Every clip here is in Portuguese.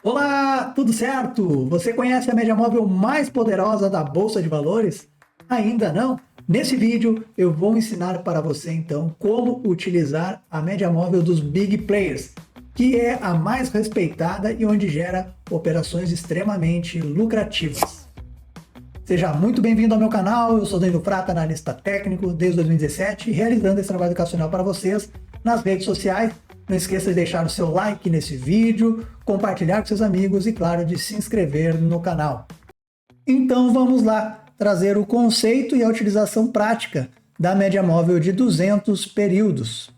Olá, tudo certo? Você conhece a média móvel mais poderosa da Bolsa de Valores? Ainda não? Nesse vídeo eu vou ensinar para você então como utilizar a média móvel dos Big Players, que é a mais respeitada e onde gera operações extremamente lucrativas. Seja muito bem-vindo ao meu canal, eu sou Danilo Prata, analista técnico desde 2017, realizando esse trabalho educacional para vocês nas redes sociais. Não esqueça de deixar o seu like nesse vídeo, compartilhar com seus amigos e, claro, de se inscrever no canal. Então vamos lá trazer o conceito e a utilização prática da média móvel de 200 períodos.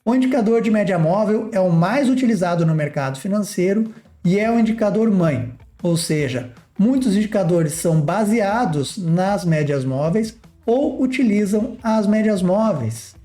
O indicador de média móvel é o mais utilizado no mercado financeiro e é o indicador mãe, ou seja, muitos indicadores são baseados nas médias móveis ou utilizam as médias móveis.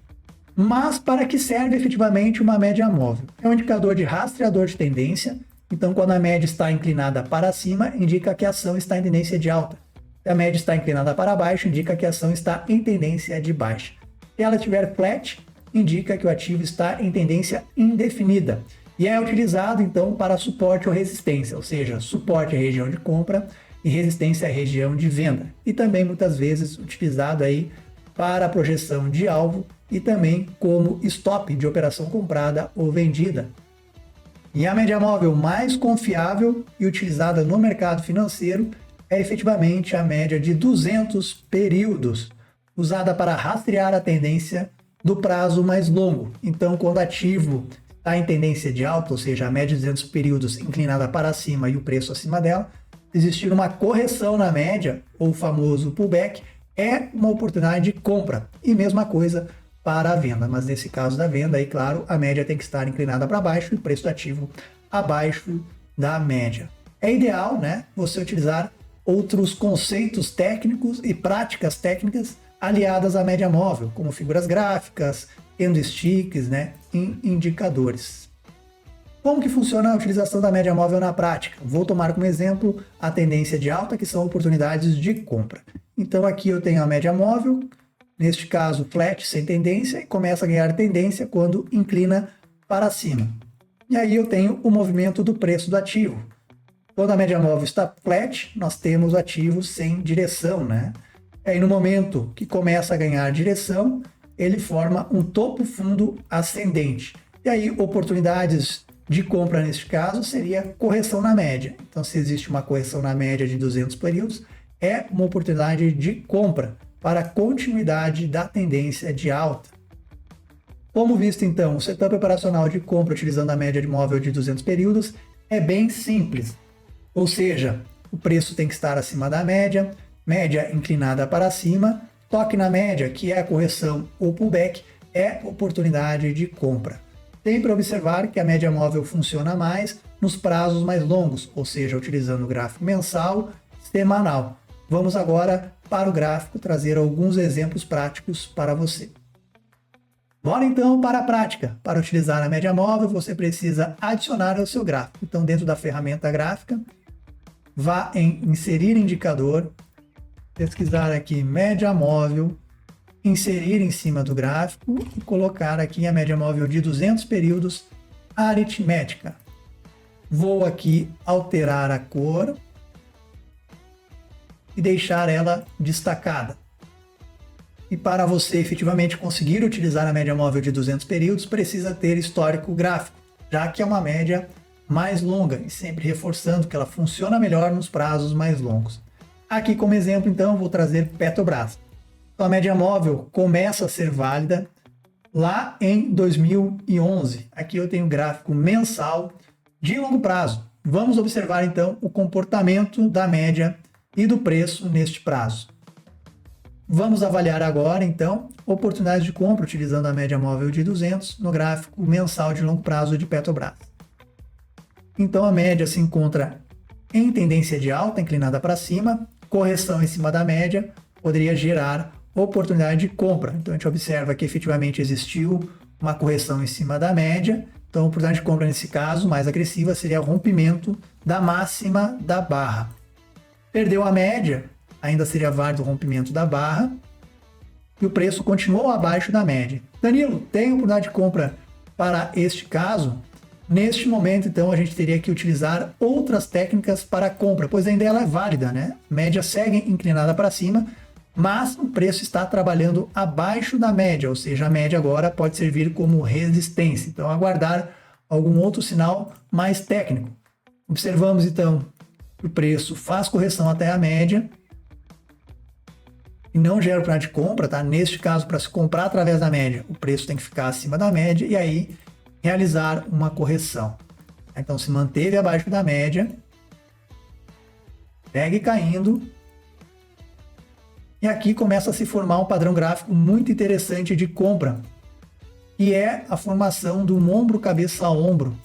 Mas para que serve efetivamente uma média móvel? É um indicador de rastreador de tendência, então quando a média está inclinada para cima, indica que a ação está em tendência de alta. Se a média está inclinada para baixo, indica que a ação está em tendência de baixa. Se ela estiver flat, indica que o ativo está em tendência indefinida. E é utilizado então para suporte ou resistência, ou seja, suporte é região de compra e resistência é região de venda. E também muitas vezes utilizado aí para a projeção de alvo e também como stop de operação comprada ou vendida. E a média móvel mais confiável e utilizada no mercado financeiro é efetivamente a média de 200 períodos, usada para rastrear a tendência do prazo mais longo. Então, quando ativo está em tendência de alta, ou seja, a média de 200 períodos inclinada para cima e o preço acima dela, existir uma correção na média, ou o famoso pullback, é uma oportunidade de compra. E mesma coisa para a venda, mas nesse caso da venda, aí claro, a média tem que estar inclinada para baixo e o preço do ativo abaixo da média. É ideal, né, você utilizar outros conceitos técnicos e práticas técnicas aliadas à média móvel, como figuras gráficas, candlesticks, né, em indicadores. Como que funciona a utilização da média móvel na prática? Vou tomar como exemplo a tendência de alta, que são oportunidades de compra. Então aqui eu tenho a média móvel, neste caso flat, sem tendência, e começa a ganhar tendência quando inclina para cima. E aí eu tenho o movimento do preço do ativo. Quando a média móvel está flat, nós temos o ativo sem direção, né? Aí no momento que começa a ganhar direção, ele forma um topo fundo ascendente. E aí oportunidades de compra neste caso seria correção na média. Então se existe uma correção na média de 200 períodos, é uma oportunidade de compra para a continuidade da tendência de alta. Como visto então, o setup operacional de compra utilizando a média de móvel de 200 períodos é bem simples. Ou seja, o preço tem que estar acima da média, média inclinada para cima, toque na média, que é a correção ou pullback, é oportunidade de compra. Sempre observar que a média móvel funciona mais nos prazos mais longos, ou seja, utilizando o gráfico mensal, semanal. Vamos agora para o gráfico trazer alguns exemplos práticos para você. Bora então para a prática. Para utilizar a média móvel, você precisa adicionar ao seu gráfico. Então, dentro da ferramenta gráfica, vá em inserir indicador, pesquisar aqui média móvel, inserir em cima do gráfico e colocar aqui a média móvel de 200 períodos aritmética. Vou aqui alterar a cor e deixar ela destacada. E para você efetivamente conseguir utilizar a média móvel de 200 períodos, precisa ter histórico gráfico, já que é uma média mais longa e sempre reforçando que ela funciona melhor nos prazos mais longos. Aqui como exemplo, então, vou trazer Petrobras. Então, a média móvel começa a ser válida lá em 2011. Aqui eu tenho gráfico mensal de longo prazo. Vamos observar então o comportamento da média e do preço neste prazo. Vamos avaliar agora, então, oportunidades de compra utilizando a média móvel de 200 no gráfico mensal de longo prazo de Petrobras. Então, a média se encontra em tendência de alta, inclinada para cima, correção em cima da média poderia gerar oportunidade de compra. Então, a gente observa que efetivamente existiu uma correção em cima da média. Então, a oportunidade de compra nesse caso, mais agressiva, seria o rompimento da máxima da barra. Perdeu a média, ainda seria válido o rompimento da barra e o preço continuou abaixo da média. Danilo, tem oportunidade de compra para este caso? Neste momento, então, a gente teria que utilizar outras técnicas para a compra, pois ainda ela é válida, né? A média segue inclinada para cima, mas o preço está trabalhando abaixo da média, ou seja, a média agora pode servir como resistência. Então, aguardar algum outro sinal mais técnico. Observamos, então, que o preço faz correção até a média e não gera oportunidade de compra, tá? Neste caso, para se comprar através da média, o preço tem que ficar acima da média e aí realizar uma correção. Então, se manteve abaixo da média, segue caindo, e aqui começa a se formar um padrão gráfico muito interessante de compra, que é a formação do ombro cabeça a ombro.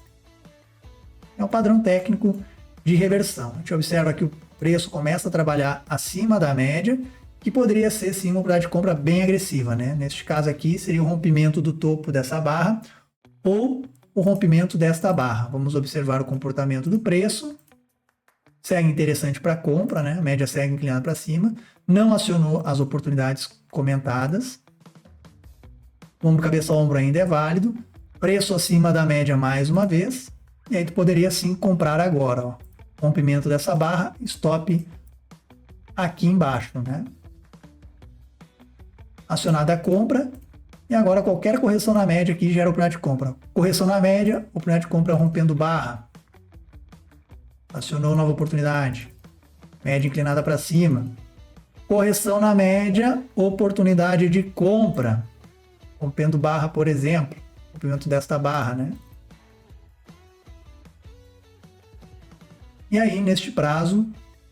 É um padrão técnico de reversão. A gente observa que o preço começa a trabalhar acima da média, que poderia ser sim uma oportunidade de compra bem agressiva, né? Neste caso aqui seria o rompimento do topo dessa barra ou o rompimento desta barra. Vamos observar o comportamento do preço. Segue interessante para compra, né? A média segue inclinada para cima. Não acionou as oportunidades comentadas. O ombro cabeça a ombro ainda é válido. Preço acima da média mais uma vez. E aí tu poderia sim comprar agora, ó. Rompimento dessa barra, stop aqui embaixo, né? Acionada a compra. E agora qualquer correção na média aqui gera oportunidade de compra. Correção na média, oportunidade de compra rompendo barra. Acionou nova oportunidade. Média inclinada para cima. Correção na média, oportunidade de compra. Rompendo barra, por exemplo. Rompimento desta barra, né? E aí, neste prazo,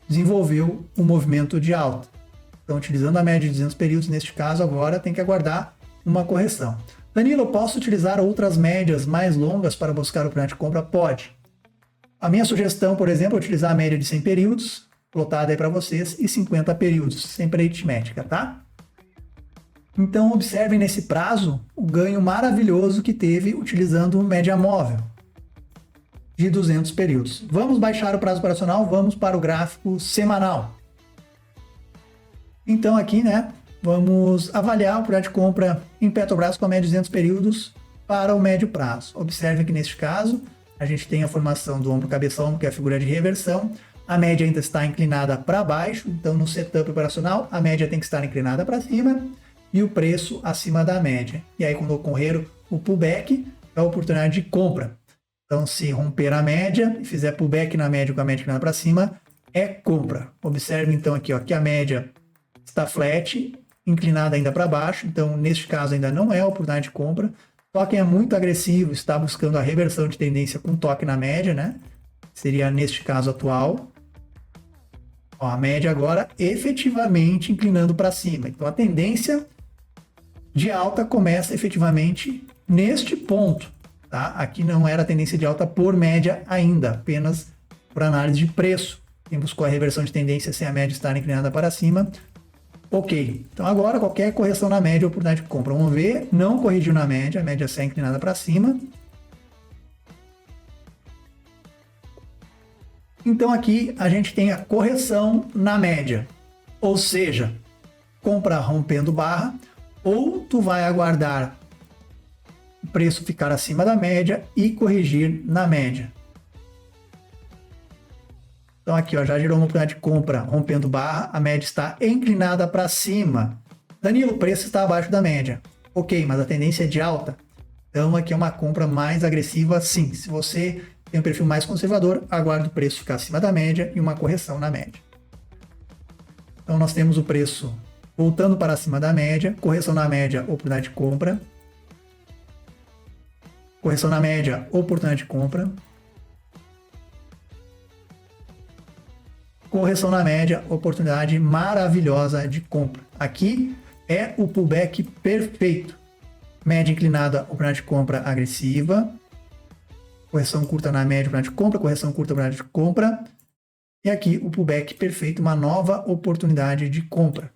desenvolveu um movimento de alta. Então, utilizando a média de 200 períodos, neste caso, agora tem que aguardar uma correção. Danilo, eu posso utilizar outras médias mais longas para buscar o oportunidade de compra? Pode. A minha sugestão, por exemplo, é utilizar a média de 100 períodos, plotada aí para vocês, e 50 períodos, sempre aritmética, tá? Então, observem nesse prazo o ganho maravilhoso que teve utilizando média móvel de 200 períodos. Vamos baixar o prazo operacional, vamos para o gráfico semanal. Então, aqui, né? Vamos avaliar a oportunidade de compra em Petrobras com a média de 200 períodos para o médio prazo. Observe que neste caso, a gente tem a formação do ombro cabeça a ombro, que é a figura de reversão. A média ainda está inclinada para baixo, então no setup operacional, a média tem que estar inclinada para cima e o preço acima da média. E aí, quando ocorrer o pullback, é a oportunidade de compra. Então, se romper a média e fizer pullback na média com a média inclinada para cima, é compra. Observe então aqui, ó, que a média está flat, inclinada ainda para baixo, então neste caso ainda não é a oportunidade de compra. Só quem é muito agressivo está buscando a reversão de tendência com toque na média, né? Seria neste caso atual. Ó, a média agora efetivamente inclinando para cima. Então a tendência de alta começa efetivamente neste ponto, tá? Aqui não era tendência de alta por média ainda, apenas por análise de preço. Quem buscou a reversão de tendência sem a média estar inclinada para cima, ok. Então agora qualquer correção na média é oportunidade de compra. Vamos ver, não corrigiu na média, a média segue inclinada para cima. Então aqui a gente tem a correção na média, ou seja, compra rompendo barra, ou tu vai aguardar o preço ficar acima da média e corrigir na média. Então aqui, ó, já gerou uma oportunidade de compra rompendo barra, a média está inclinada para cima. Danilo, o preço está abaixo da média. Ok, mas a tendência é de alta. Então aqui é uma compra mais agressiva, sim. Se você tem um perfil mais conservador, aguarde o preço ficar acima da média e uma correção na média. Então nós temos o preço voltando para cima da média, correção na média, oportunidade de compra. Correção na média, oportunidade de compra. Correção na média, oportunidade maravilhosa de compra. Aqui é o pullback perfeito. Média inclinada, oportunidade de compra agressiva. Correção curta na média, oportunidade de compra. Correção curta, oportunidade de compra. E aqui o pullback perfeito, uma nova oportunidade de compra.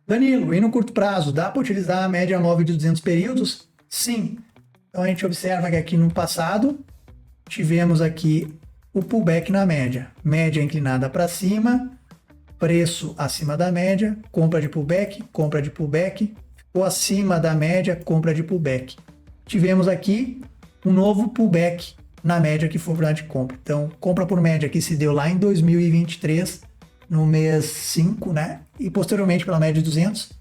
Danilo, e no curto prazo, dá para utilizar a média móvel de 200 períodos? Sim. Então a gente observa que aqui no passado tivemos aqui o pullback na média. Média inclinada para cima, preço acima da média, compra de pullback, ou acima da média, compra de pullback. Tivemos aqui um novo pullback na média que foi oportunidade de compra. Então, compra por média que se deu lá em 2023, no mês 5, né? E posteriormente pela média de 200,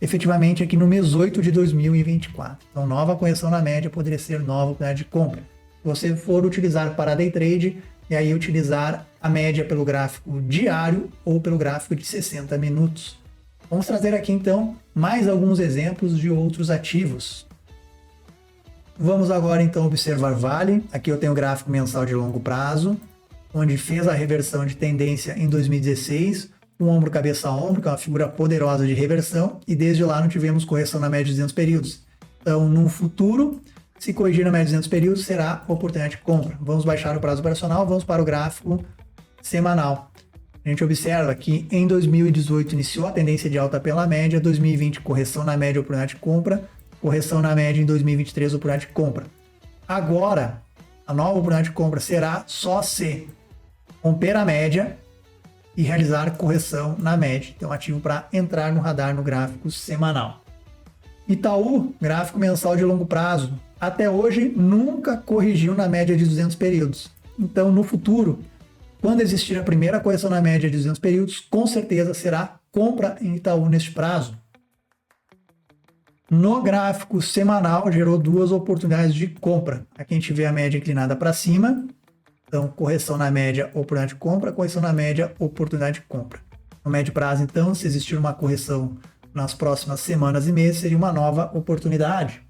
efetivamente aqui no mês 8 de 2024. Então, nova correção na média poderia ser nova oportunidade de compra. Se você for utilizar para day trade, e aí utilizar a média pelo gráfico diário ou pelo gráfico de 60 minutos. Vamos trazer aqui então mais alguns exemplos de outros ativos. Vamos agora então observar Vale. Aqui eu tenho o gráfico mensal de longo prazo, onde fez a reversão de tendência em 2016, um ombro cabeça a ombro, que é uma figura poderosa de reversão, e desde lá não tivemos correção na média de 200 períodos. Então, no futuro, se corrigir na média de 200 períodos, será oportunidade de compra. Vamos baixar o prazo operacional, vamos para o gráfico semanal. A gente observa que em 2018 iniciou a tendência de alta pela média, 2020 correção na média, oportunidade de compra, correção na média em 2023, oportunidade de compra. Agora, a nova oportunidade de compra será só se romper a média e realizar correção na média. Então, ativo para entrar no radar no gráfico semanal. Itaú, gráfico mensal de longo prazo, até hoje nunca corrigiu na média de 200 períodos. Então, no futuro, quando existir a primeira correção na média de 200 períodos, com certeza será compra em Itaú neste prazo. No gráfico semanal, gerou duas oportunidades de compra. Aqui a gente vê a média inclinada para cima. Então, correção na média, oportunidade de compra. Correção na média, oportunidade de compra. No médio prazo, então, se existir uma correção nas próximas semanas e meses, seria uma nova oportunidade.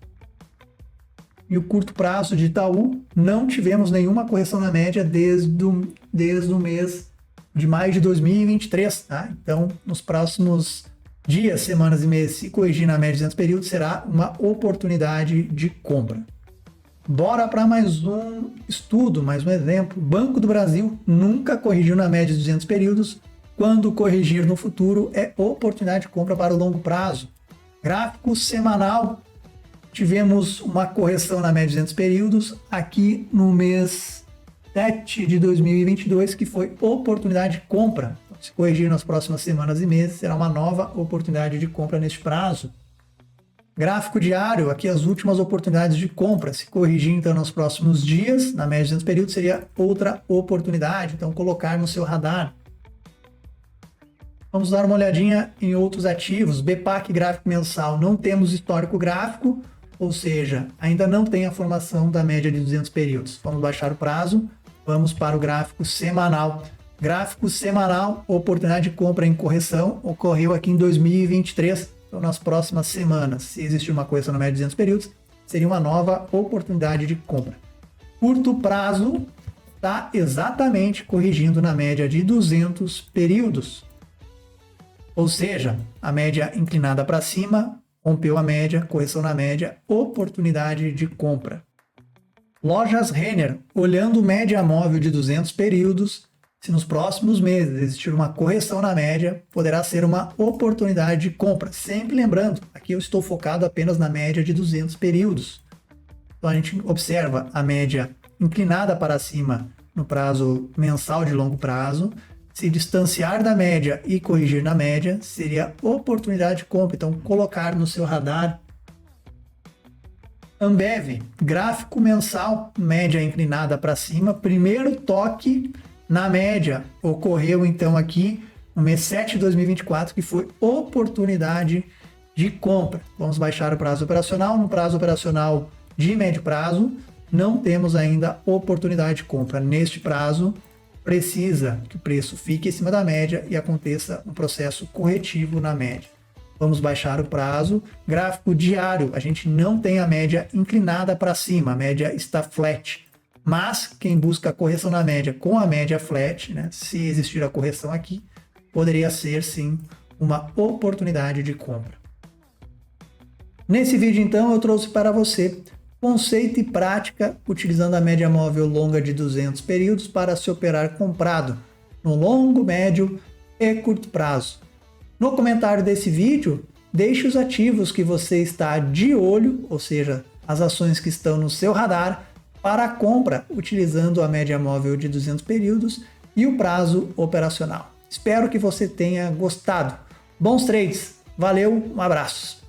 E o curto prazo de Itaú, não tivemos nenhuma correção na média desde o mês de maio de 2023. Tá? Então, nos próximos dias, semanas e meses, se corrigir na média de 200 períodos, será uma oportunidade de compra. Bora para mais um estudo, mais um exemplo. Banco do Brasil nunca corrigiu na média de 200 períodos. Quando corrigir no futuro, é oportunidade de compra para o longo prazo. Gráfico semanal. Tivemos uma correção na média de 200 períodos aqui no mês 7 de 2022, que foi oportunidade de compra. Se corrigir nas próximas semanas e meses, será uma nova oportunidade de compra neste prazo. Gráfico diário, aqui as últimas oportunidades de compra. Se corrigir então nos próximos dias, na média de 200 períodos, seria outra oportunidade. Então, colocar no seu radar. Vamos dar uma olhadinha em outros ativos. BPAC gráfico mensal, não temos histórico gráfico, ou seja, ainda não tem a formação da média de 200 períodos. Vamos baixar o prazo, vamos para o gráfico semanal. Gráfico semanal, oportunidade de compra em correção, ocorreu aqui em 2023, então nas próximas semanas. Se existir uma correção na média de 200 períodos, seria uma nova oportunidade de compra. Curto prazo, está exatamente corrigindo na média de 200 períodos. Ou seja, a média inclinada para cima, rompeu a média, correção na média, oportunidade de compra. Lojas Renner, olhando média móvel de 200 períodos, se nos próximos meses existir uma correção na média, poderá ser uma oportunidade de compra. Sempre lembrando, aqui eu estou focado apenas na média de 200 períodos. Então a gente observa a média inclinada para cima no prazo mensal de longo prazo. Se distanciar da média e corrigir na média, seria oportunidade de compra. Então, colocar no seu radar. Ambev, gráfico mensal, média inclinada para cima. Primeiro toque na média ocorreu então aqui no mês 7 de 2024, que foi oportunidade de compra. Vamos baixar o prazo operacional. No prazo operacional de médio prazo, não temos ainda oportunidade de compra. Neste prazo, precisa que o preço fique em cima da média e aconteça um processo corretivo na média. Vamos baixar o prazo. Gráfico diário, a gente não tem a média inclinada para cima, a média está flat. Mas quem busca a correção na média com a média flat, né, se existir a correção aqui, poderia ser sim uma oportunidade de compra. Nesse vídeo então eu trouxe para você conceito e prática utilizando a média móvel longa de 200 períodos para se operar comprado no longo, médio e curto prazo. No comentário desse vídeo, deixe os ativos que você está de olho, ou seja, as ações que estão no seu radar, para a compra utilizando a média móvel de 200 períodos e o prazo operacional. Espero que você tenha gostado. Bons trades, valeu, um abraço!